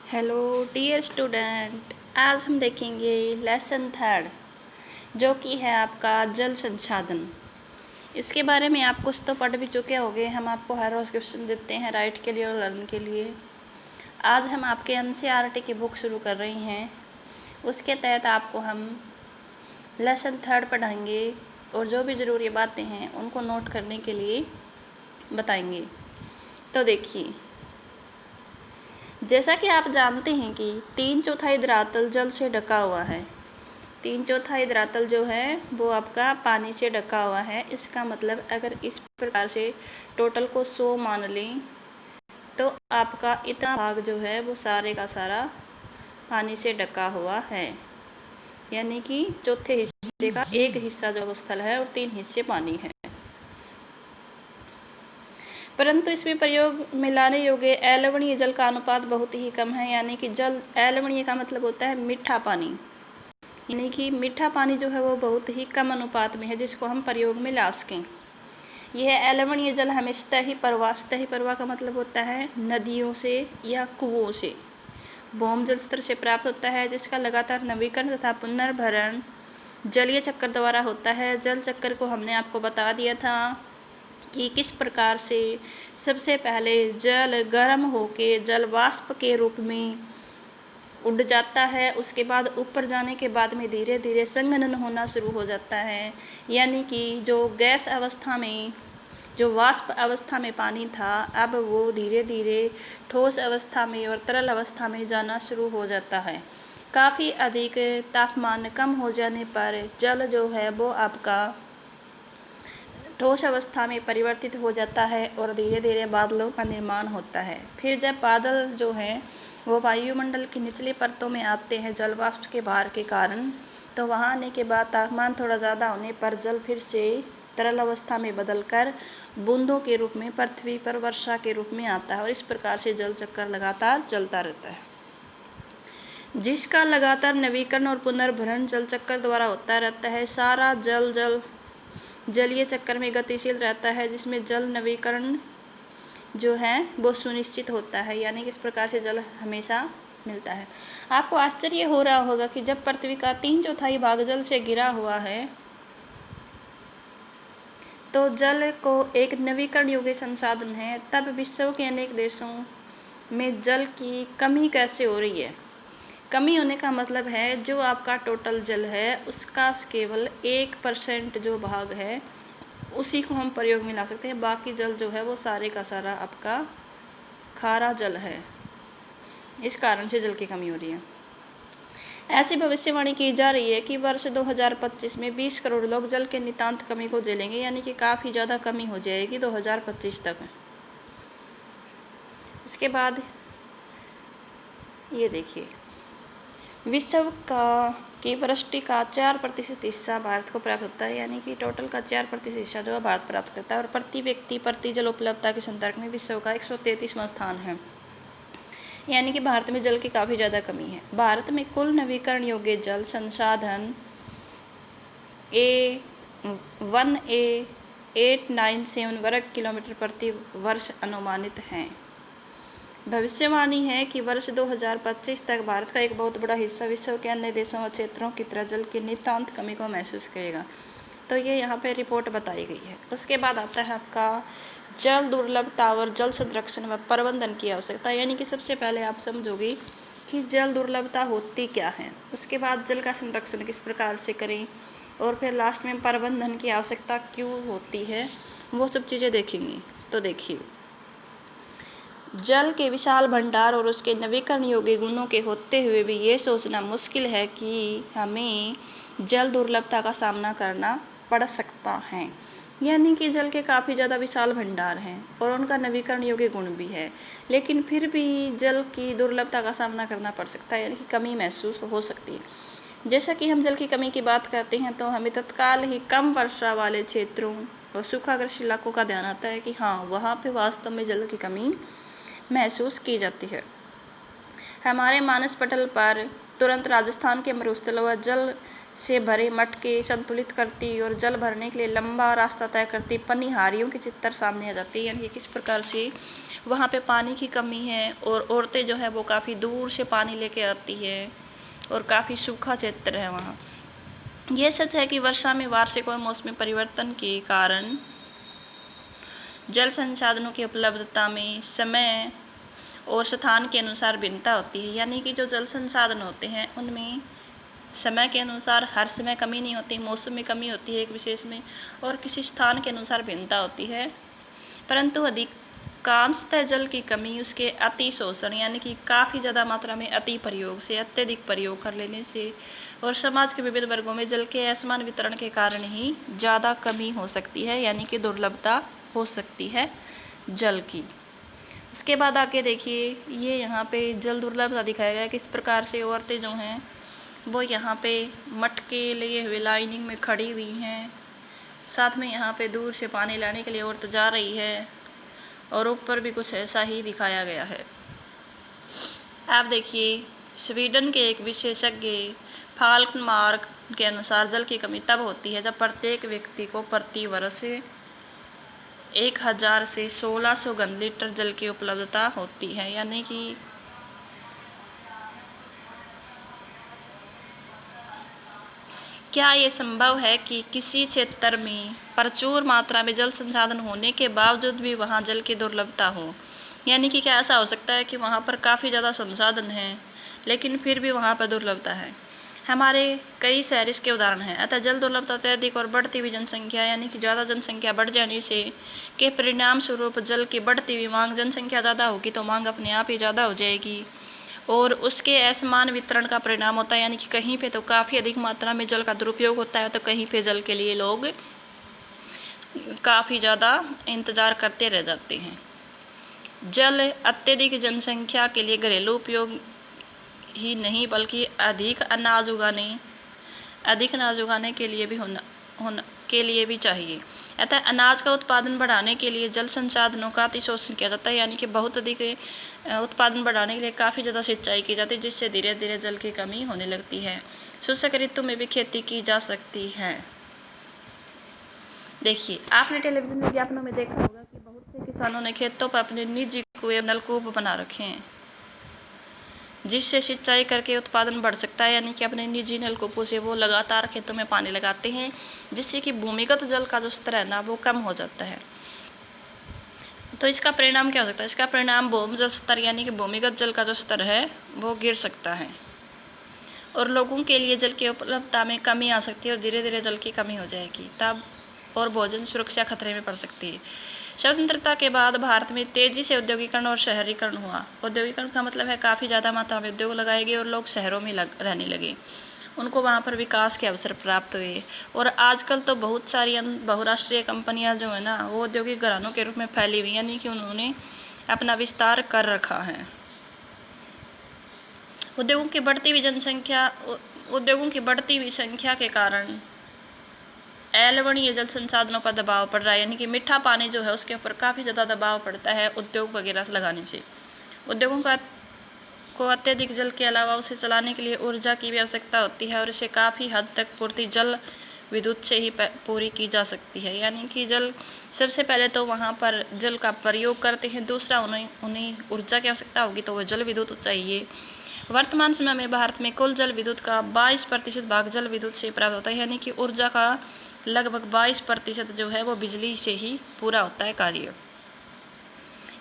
Hello dear student, आज हम देखेंगे लेसन थर्ड, जो कि है आपका जल संसाधन। इसके बारे में आप कुछ तो पढ़ भी चुके होंगे। हम आपको हर रोज़ क्वेश्चन देते हैं राइट के लिए और लर्न के लिए। आज हम आपके एनसीईआरटी की बुक शुरू कर रही हैं। उसके तहत आपको हम लेसन थर्ड पढ़ाएंगे और जो भी ज़रूरी बातें हैं उनको नोट करने के लिए बताएंगे। तो देखिए, जैसा कि आप जानते हैं कि 3/4 धरातल जल से ढका हुआ है। 3/4 धरातल जो है वो आपका पानी से ढका हुआ है। इसका मतलब अगर इस प्रकार से टोटल को 100 मान लें तो आपका इतना भाग जो है वो सारे का सारा पानी से ढका हुआ है। यानी कि चौथे हिस्से का एक हिस्सा जो स्थल है और 3 हिस्से पानी है। परंतु इसमें प्रयोग में लाने योग्य अलवणीय जल का अनुपात बहुत ही कम है। यानी कि जल अलवणीय का मतलब होता है मीठा पानी, यानी कि मीठा पानी जो है वो बहुत ही कम अनुपात में है जिसको हम प्रयोग में ला सकें। यह अलवणीय जल हमें सतही प्रवाह का मतलब होता है नदियों से या कुओं से, भौम जल स्तर से प्राप्त होता है, जिसका लगातार नवीकरण तथा पुनर्भरण जलीय चक्कर द्वारा होता है। जल चक्कर को हमने आपको बता दिया था कि किस प्रकार से सबसे पहले जल गर्म होके जल वाष्प के रूप में उड़ जाता है। उसके बाद ऊपर जाने के बाद में धीरे धीरे संघनन होना शुरू हो जाता है। यानी कि जो गैस अवस्था में, जो वाष्प अवस्था में पानी था, अब वो धीरे धीरे ठोस अवस्था में और तरल अवस्था में जाना शुरू हो जाता है। काफ़ी अधिक तापमान कम हो जाने पर जल जो है वो आपका ठोस अवस्था में परिवर्तित हो जाता है और धीरे धीरे बादलों का निर्माण होता है। फिर जब बादल जो हैं वो वायुमंडल की निचली परतों में आते हैं जल वाष्प के भार के कारण, तो वहाँ आने के बाद तापमान थोड़ा ज़्यादा होने पर जल फिर से तरल अवस्था में बदलकर बूंदों के रूप में पृथ्वी पर वर्षा के रूप में आता है। और इस प्रकार से जल चक्कर लगातार चलता रहता है, जिसका लगातार नवीकरण और पुनर्भरण जल चक्कर द्वारा होता रहता है। सारा जलीय चक्कर में गतिशील रहता है, जिसमें जल नवीकरण जो है वो सुनिश्चित होता है। यानी कि इस प्रकार से जल हमेशा मिलता है। आपको आश्चर्य हो रहा होगा कि जब पृथ्वी का 3/4 भाग जल से घिरा हुआ है तो जल को एक नवीकरण योग्य संसाधन है, तब विश्व के अनेक देशों में जल की कमी कैसे हो रही है। कमी होने का मतलब है जो आपका टोटल जल है उसका केवल 1% जो भाग है उसी को हम प्रयोग में ला सकते हैं। बाकी जल जो है वो सारे का सारा आपका खारा जल है। इस कारण से जल की कमी हो रही है। ऐसी भविष्यवाणी की जा रही है कि वर्ष 2025 में 20 करोड़ लोग जल के नितांत कमी को झेलेंगे। यानी कि काफ़ी ज़्यादा कमी हो जाएगी 2025 तक। उसके बाद ये देखिए, विश्व की वृष्टि का 4% हिस्सा भारत को प्राप्त होता है। यानी कि टोटल का 4% हिस्सा जो है भारत प्राप्त करता है। और प्रति व्यक्ति प्रति जल उपलब्धता के संदर्भ में विश्व का 133वां स्थान है। यानी कि भारत में जल की काफ़ी ज़्यादा कमी है। भारत में कुल नवीकरण योग्य जल संसाधन 1897 वर्ग किलोमीटर प्रति वर्ष अनुमानित हैं। भविष्यवाणी है कि वर्ष 2025 तक भारत का एक बहुत बड़ा हिस्सा विश्व के अन्य देशों और क्षेत्रों की तरह जल की नितांत कमी को महसूस करेगा। तो ये यहाँ पे रिपोर्ट बताई गई है। उसके बाद आता है आपका जल दुर्लभता और जल संरक्षण व प्रबंधन की आवश्यकता। यानी कि सबसे पहले आप समझोगे कि जल दुर्लभता होती क्या है, उसके बाद जल का संरक्षण किस प्रकार से करें, और फिर लास्ट में प्रबंधन की आवश्यकता क्यों होती है, वो सब चीज़ें देखेंगे। तो देखिए, जल के विशाल भंडार और उसके नवीकरण योग्य गुणों के होते हुए भी ये सोचना मुश्किल है कि हमें जल दुर्लभता का सामना करना पड़ सकता है। यानी कि जल के काफ़ी ज़्यादा विशाल भंडार हैं और उनका नवीकरण योग्य गुण भी है, लेकिन फिर भी जल की दुर्लभता का सामना करना पड़ सकता है। यानी कि कमी महसूस हो सकती है। जैसा कि हम जल की कमी की बात करते हैं तो हमें तत्काल ही कम वर्षा वाले क्षेत्रों और सूखाग्रस्त इलाकों का ध्यान आता है कि हाँ, वहाँ पे वास्तव में जल की कमी महसूस की जाती है। हमारे मानस पटल पर तुरंत राजस्थान के मरुस्थल व जल से भरे मटके संतुलित करती और जल भरने के लिए लंबा रास्ता तय करती पनिहारियों की चित्र सामने आ जाती है। यानी कि किस प्रकार से वहाँ पे पानी की कमी है और औरतें जो है वो काफ़ी दूर से पानी लेके आती है और काफ़ी सूखा क्षेत्र है वहाँ। ये सच है कि वर्षा में वार्षिक और मौसमी परिवर्तन के कारण जल संसाधनों की उपलब्धता में समय और स्थान के अनुसार भिन्नता होती है। यानी कि जो जल संसाधन होते हैं उनमें समय के अनुसार हर समय कमी नहीं होती, मौसम में कमी होती है एक विशेष में, और किसी स्थान के अनुसार भिन्नता होती है। परंतु अधिकांशतः जल की कमी उसके अति शोषण यानी कि काफ़ी ज़्यादा मात्रा में अति प्रयोग से, अत्यधिक प्रयोग कर लेने से और समाज के विविध वर्गों में जल के असमान वितरण के कारण ही ज़्यादा कमी हो सकती है, यानी कि दुर्लभता हो सकती है जल की। इसके बाद आके देखिए, ये यहाँ पे जल दुर्लभता दिखाया गया है किस प्रकार से औरतें जो हैं वो यहाँ पे मटके लिए हुए लाइनिंग में खड़ी हुई हैं। साथ में यहाँ पे दूर से पानी लाने के लिए औरत जा रही है और ऊपर भी कुछ ऐसा ही दिखाया गया है। आप देखिए, स्वीडन के एक विशेषज्ञ फाल्कनमार्क के अनुसार जल की कमी तब होती है जब प्रत्येक व्यक्ति को प्रति वर्ष 1000 से 1600 घन लीटर जल की उपलब्धता होती है। यानी कि क्या ये संभव है कि किसी क्षेत्र में प्रचुर मात्रा में जल संसाधन होने के बावजूद भी वहाँ जल की दुर्लभता हो? यानी कि क्या ऐसा हो सकता है कि वहाँ पर काफ़ी ज़्यादा संसाधन हैं लेकिन फिर भी वहाँ पर दुर्लभता है? हमारे कई शहर इसके उदाहरण हैं। अतः जल दुर्लभता अत्यधिक और बढ़ती हुई जनसंख्या यानी कि ज़्यादा जनसंख्या बढ़ जाने से के परिणाम स्वरूप जल की बढ़ती हुई मांग, जनसंख्या ज़्यादा होगी तो मांग अपने आप ही ज़्यादा हो जाएगी और उसके असमान वितरण का परिणाम होता है। यानी कि कहीं पे तो काफ़ी अधिक मात्रा में जल का दुरुपयोग होता है तो कहीं पे जल के लिए लोग काफ़ी ज़्यादा इंतज़ार करते रह जाते हैं। जल अत्यधिक जनसंख्या के लिए घरेलू उपयोग ही नहीं बल्कि अधिक अनाज उगाने के लिए भी चाहिए। अतः अनाज का उत्पादन बढ़ाने के लिए जल संसाधनों का अतिशोषण किया जाता है। यानी कि बहुत अधिक उत्पादन बढ़ाने के लिए काफ़ी ज़्यादा सिंचाई की जाती है जिससे धीरे धीरे जल की कमी होने लगती है। शुष्क ऋतु में भी खेती की जा सकती है। देखिए, आपने टेलीविजन विज्ञापनों में देखा होगा कि बहुत से किसानों ने खेतों पर अपने निजी कुएं, नलकूप बना रखे हैं जिससे सिंचाई करके उत्पादन बढ़ सकता है। यानी कि अपने निजी नलकूपों से वो लगातार खेतों में पानी लगाते हैं जिससे कि भूमिगत जल का जो स्तर है ना वो कम हो जाता है। तो इसका परिणाम क्या हो सकता है? इसका परिणाम भूजल स्तर यानी कि भूमिगत जल का जो स्तर है वो गिर सकता है और लोगों के लिए जल की उपलब्धता में कमी आ सकती है और धीरे धीरे जल की कमी हो जाएगी तब और भोजन सुरक्षा खतरे में पड़ सकती है। स्वतंत्रता के बाद भारत में तेजी से औद्योगिकरण और शहरीकरण हुआ। औद्योगिकरण का मतलब है काफ़ी ज़्यादा मात्रा में उद्योग लगाए गए और लोग शहरों में रहने लगे, उनको वहाँ पर विकास के अवसर प्राप्त हुए। और आजकल तो बहुत सारी बहुराष्ट्रीय कंपनियां जो है ना वो औद्योगिक घरानों के रूप में फैली हुई, यानी कि उन्होंने अपना विस्तार कर रखा है। उद्योगों की बढ़ती हुई संख्या के कारण अलवणीय जल संसाधनों पर दबाव पड़ रहा है। यानी कि मीठा पानी जो है उसके ऊपर काफ़ी ज़्यादा दबाव पड़ता है उद्योग वगैरह लगाने से। उद्योगों को अत्यधिक जल के अलावा उसे चलाने के लिए ऊर्जा की भी आवश्यकता होती है और इसे काफ़ी हद तक पूर्ति जल विद्युत से ही पूरी की जा सकती है। यानी कि जल सबसे पहले तो वहाँ पर जल का प्रयोग करते हैं, दूसरा उन्हें ऊर्जा की आवश्यकता होगी तो वह जल विद्युत चाहिए। वर्तमान समय में भारत में कुल जल विद्युत का 22% भाग जल विद्युत से प्राप्त होता है। यानी कि ऊर्जा का लगभग 22% जो है वो बिजली से ही पूरा होता है कार्य।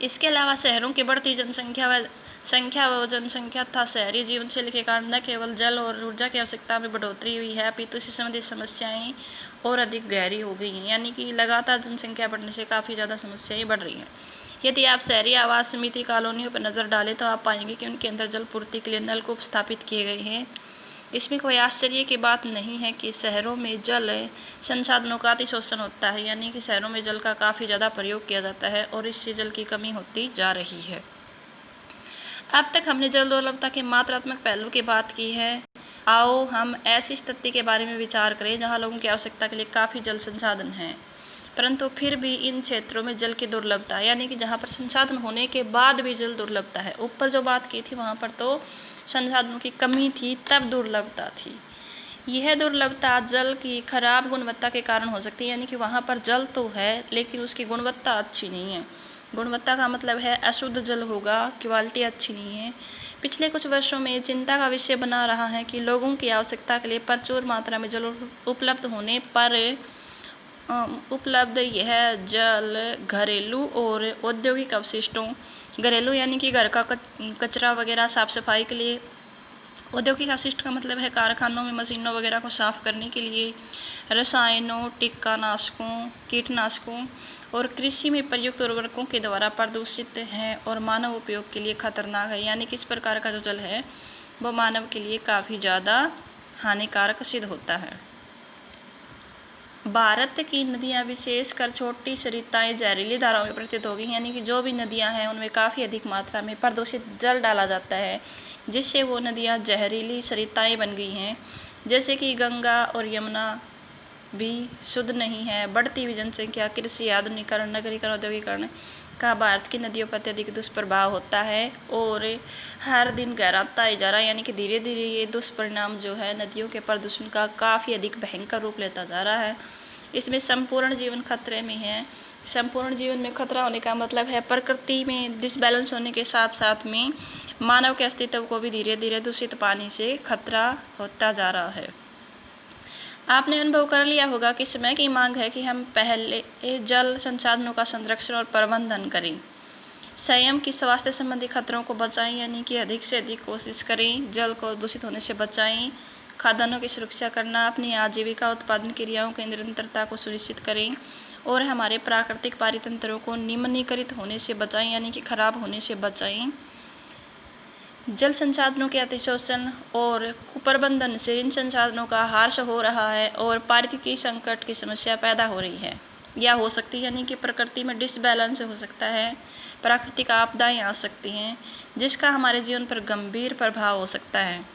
इसके अलावा शहरों की बढ़ती जनसंख्या व जनसंख्या तथा शहरी जीवन शैली के कारण न केवल जल और ऊर्जा की आवश्यकता में बढ़ोतरी हुई है अपितु इससे संबंधित समस्याएं और अधिक गहरी हो गई हैं। यानी कि लगातार जनसंख्या बढ़ने से काफ़ी ज़्यादा समस्याएं बढ़ रही हैं। यदि आप शहरी आवास समिति कॉलोनियों पर नज़र डालें तो आप पाएंगे कि उनके अंदर जल पूर्ति के लिए नलकूप स्थापित किए गए हैं। इसमें कोई आश्चर्य की बात नहीं है कि शहरों में जल संसाधनों का अतिशोषण होता है। यानी कि शहरों में जल का काफ़ी ज़्यादा प्रयोग किया जाता है और इससे जल की कमी होती जा रही है। अब तक हमने जल दुर्लभता के मात्रात्मक पहलू की बात की है। आओ हम ऐसी स्थिति के बारे में विचार करें जहां लोगों की आवश्यकता के लिए काफ़ी जल संसाधन हैं परंतु फिर भी इन क्षेत्रों में जल की दुर्लभता, यानी कि जहाँ पर संसाधन होने के बाद भी जल दुर्लभता है। ऊपर जो बात की थी वहाँ पर तो संसाधनों की कमी थी तब दुर्लभता थी, यह दुर्लभता जल की खराब गुणवत्ता के कारण हो सकती है, यानी कि वहाँ पर जल तो है लेकिन उसकी गुणवत्ता अच्छी नहीं है। गुणवत्ता का मतलब है अशुद्ध जल होगा, क्वालिटी अच्छी नहीं है। पिछले कुछ वर्षों में चिंता का विषय बना रहा है कि लोगों की आवश्यकता के लिए प्रचुर मात्रा में जल उपलब्ध होने पर उपलब्ध यह जल घरेलू और औद्योगिक अवशिष्टों, घरेलू यानी कि घर का कचरा वगैरह साफ सफाई के लिए, औद्योगिक अपशिष्ट का मतलब है कारखानों में मशीनों वगैरह को साफ करने के लिए, रसायनों, टीकानाशकों, कीटनाशकों और कृषि में प्रयुक्त उर्वरकों के द्वारा प्रदूषित है और मानव उपयोग के लिए खतरनाक है। यानी कि इस प्रकार का जो जल है वो मानव के लिए काफ़ी ज़्यादा हानिकारक सिद्ध होता है। भारत की नदियाँ विशेषकर छोटी सरिताएं जहरीली धाराओं में प्रतीत होगी, यानी कि जो भी नदियाँ हैं उनमें काफ़ी अधिक मात्रा में प्रदूषित जल डाला जाता है, जिससे वो नदियाँ जहरीली सरिताएं बन गई हैं। जैसे कि गंगा और यमुना भी शुद्ध नहीं है। बढ़ती हुई जनसंख्या, कृषि, आधुनिकीकरण, नगरीकरण, औद्योगिकरण का भारत की नदियों पर अत्यधिक दुष्प्रभाव होता है और हर दिन गहराता ही जा रहा है, यानी कि धीरे धीरे ये दुष्परिणाम जो है नदियों के प्रदूषण का काफ़ी अधिक भयंकर रूप लेता जा रहा है। इसमें संपूर्ण जीवन खतरे में है। संपूर्ण जीवन में खतरा होने का मतलब है प्रकृति में डिसबैलेंस होने के साथ साथ में मानव के अस्तित्व को भी धीरे धीरे दूषित पानी से खतरा होता जा रहा है। आपने अनुभव कर लिया होगा कि समय की मांग है कि हम पहले जल संसाधनों का संरक्षण और प्रबंधन करें। संयम की स्वास्थ्य संबंधी खतरों को बचाएं, यानी कि अधिक से अधिक कोशिश करें जल को दूषित होने से बचाएं। खाद्यान्नों की सुरक्षा करना, अपनी आजीविका उत्पादन क्रियाओं की निरंतरता को सुनिश्चित करें और हमारे प्राकृतिक पारितंत्रों को निम्नीकृत होने से बचाएं, यानी कि खराब होने से बचाएं। जल संसाधनों के अतिशोषण और कुप्रबंधन से इन संसाधनों का ह्रास हो रहा है और पारिस्थितिकी संकट की समस्या पैदा हो रही है या हो सकती है, यानी कि प्रकृति में डिसबैलेंस हो सकता है, प्राकृतिक आपदाएं आ सकती हैं जिसका हमारे जीवन पर गंभीर प्रभाव हो सकता है।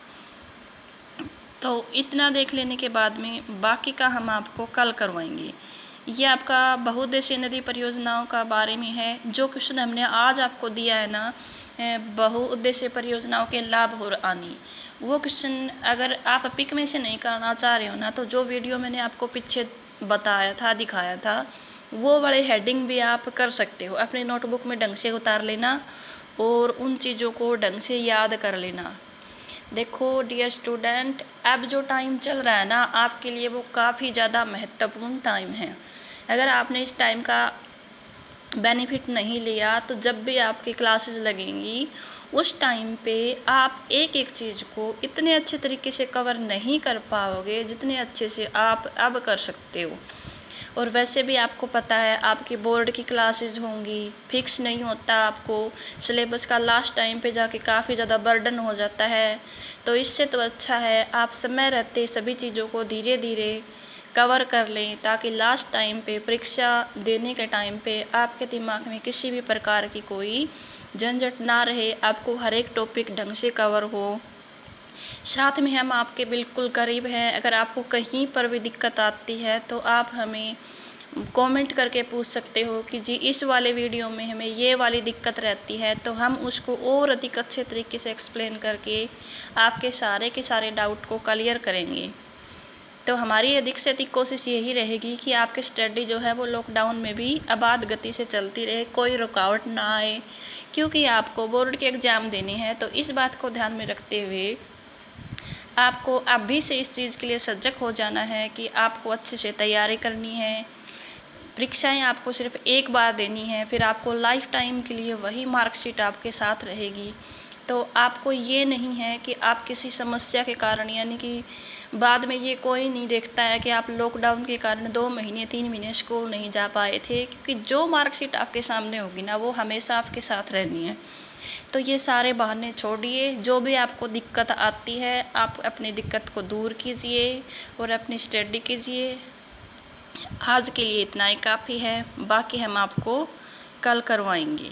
तो इतना देख लेने के बाद में बाकी का हम आपको कल करवाएंगे। ये आपका बहुउद्देशीय नदी परियोजनाओं का बारे में है। जो क्वेश्चन हमने आज आपको दिया है ना, बहुउद्देशीय परियोजनाओं के लाभ और हानि, वो क्वेश्चन अगर आप पिक में से नहीं करना चाह रहे हो ना, तो जो वीडियो मैंने आपको पीछे बताया था, दिखाया था, वो वाले हेडिंग भी आप कर सकते हो। अपने नोटबुक में ढंग से उतार लेना और उन चीज़ों को ढंग से याद कर लेना। देखो डियर स्टूडेंट, अब जो टाइम चल रहा है ना आपके लिए, वो काफ़ी ज़्यादा महत्वपूर्ण टाइम है। अगर आपने इस टाइम का बेनिफिट नहीं लिया तो जब भी आपकी क्लासेस लगेंगी उस टाइम पे आप एक एक चीज़ को इतने अच्छे तरीके से कवर नहीं कर पाओगे जितने अच्छे से आप अब कर सकते हो। और वैसे भी आपको पता है आपकी बोर्ड की क्लासेस होंगी, फिक्स नहीं होता, आपको सिलेबस का लास्ट टाइम पे जाके काफ़ी ज़्यादा बर्डन हो जाता है। तो इससे तो अच्छा है आप समय रहते सभी चीज़ों को धीरे धीरे कवर कर लें, ताकि लास्ट टाइम पे परीक्षा देने के टाइम पे आपके दिमाग में किसी भी प्रकार की कोई झंझट ना रहे, आपको हर एक टॉपिक ढंग से कवर हो। साथ में हम आपके बिल्कुल करीब हैं। अगर आपको कहीं पर भी दिक्कत आती है तो आप हमें कमेंट करके पूछ सकते हो कि जी इस वाले वीडियो में हमें ये वाली दिक्कत रहती है, तो हम उसको और अधिक अच्छे तरीके से एक्सप्लेन करके आपके सारे के सारे डाउट को क्लियर करेंगे। तो हमारी अधिक से अधिक कोशिश यही रहेगी कि आपकी स्टडी जो है वो लॉकडाउन में भी आबाद गति से चलती रहे, कोई रुकावट ना आए, क्योंकि आपको बोर्ड के एग्ज़ाम देने हैं। तो इस बात को ध्यान में रखते हुए आपको अभी से इस चीज़ के लिए सजग हो जाना है कि आपको अच्छे से तैयारी करनी है। परीक्षाएं आपको सिर्फ एक बार देनी है, फिर आपको लाइफ टाइम के लिए वही मार्कशीट आपके साथ रहेगी। तो आपको ये नहीं है कि आप किसी समस्या के कारण, यानी कि बाद में ये कोई नहीं देखता है कि आप लॉकडाउन के कारण 2 महीने 3 महीने स्कूल नहीं जा पाए थे, क्योंकि जो मार्कशीट आपके सामने होगी ना वो हमेशा आपके साथ रहनी है। तो ये सारे बहाने छोड़िए, जो भी आपको दिक्कत आती है आप अपनी दिक्कत को दूर कीजिए और अपनी स्टडी कीजिए। आज के लिए इतना ही काफ़ी है, बाकी हम आपको कल करवाएंगे।